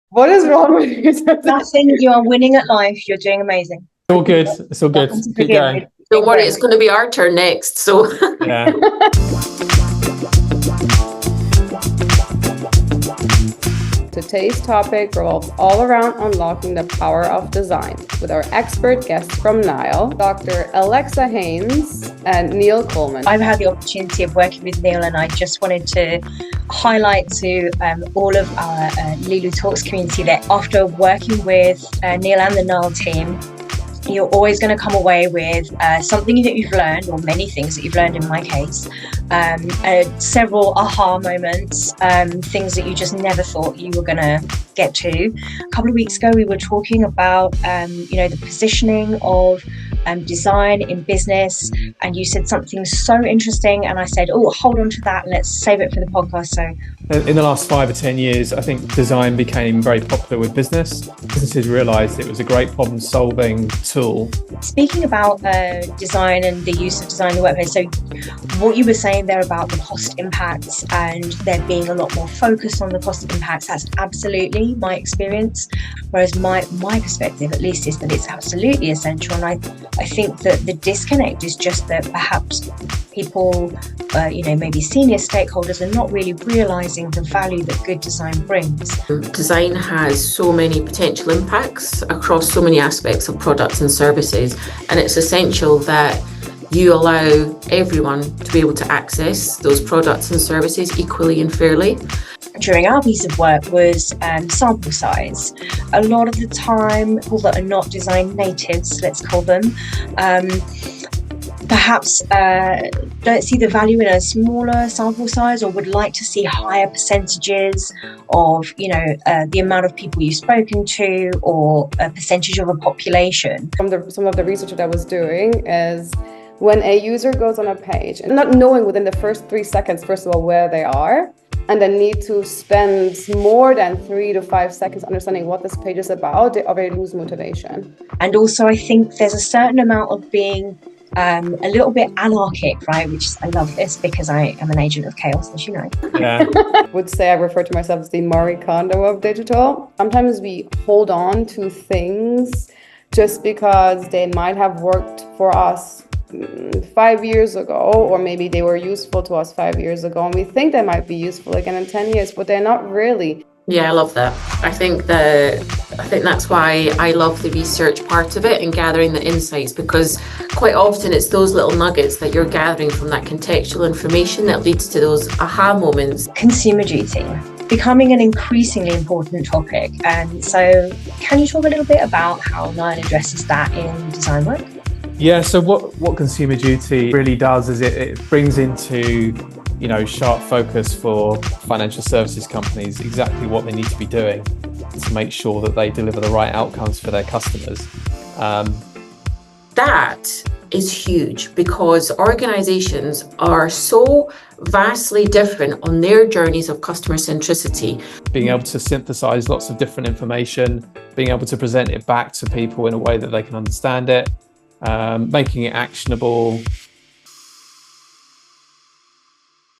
What is wrong with you? Nothing. You are winning at life. You're doing amazing. It's all good. It's all good. Nothing to Keep forgive. going. You're Don't doing worry, great. it's going to be our turn next. So Yeah. Today's topic revolves all around unlocking the power of design with our expert guests from Nile, Dr. Alexa Haynes and Neil Collman. I've had the opportunity of working with Neil, and I just wanted to highlight to all of our Lulu Talks community that after working with Neil and the Nile team, you're always going to come away with something that you've learned, or many things that you've learned in my case, several aha moments, things that you just never thought you were going to get to. A couple of weeks ago, we were talking about, the positioning of design in business, and you said something so interesting, and I said, oh, hold on to that, let's save it for the podcast. So In the last 5 or 10 years, I think design became very popular with business. Businesses realised it was a great problem-solving tool. speaking about design and the use of design in the workplace, so what you were saying there about the cost impacts and there being a lot more focus on the cost impacts, that's absolutely my experience. Whereas my perspective, at least, is that it's absolutely essential. And I think that the disconnect is just that perhaps people, maybe senior stakeholders, are not really realising the value that good design brings. design has so many potential impacts across so many aspects of products and services, and it's essential that you allow everyone to be able to access those products and services equally and fairly. During our piece of work was sample size. A lot of the time, people that are not design natives, let's call them, perhaps don't see the value in a smaller sample size, or would like to see higher percentages of, the amount of people you've spoken to, or a percentage of a population. Some of the research that I was doing is when a user goes on a page and not knowing within the first 3 seconds, first of all, where they are, and then need to spend more than 3 to 5 seconds understanding what this page is about, they already lose motivation. And also, I think there's a certain amount of being a little bit anarchic, right? Which is, I love this because I am an agent of chaos, as you know. Yeah. Would say I refer to myself as the Marie Kondo of digital. Sometimes we hold on to things just because they might have worked for us 5 years ago, or maybe they were useful to us 5 years ago, and we think they might be useful again in 10 years, but they're not really. Yeah, I love that. I think that's why I love the research part of it and gathering the insights, because quite often it's those little nuggets that you're gathering from that contextual information that leads to those aha moments. Consumer duty becoming an increasingly important topic, and so can you talk a little bit about how Nile addresses that in design work? Yeah, so what consumer duty really does is it brings into, sharp focus for financial services companies exactly what they need to be doing to make sure that they deliver the right outcomes for their customers. That is huge, because organizations are so vastly different on their journeys of customer centricity. Being able to synthesize lots of different information, being able to present it back to people in a way that they can understand it, making it actionable,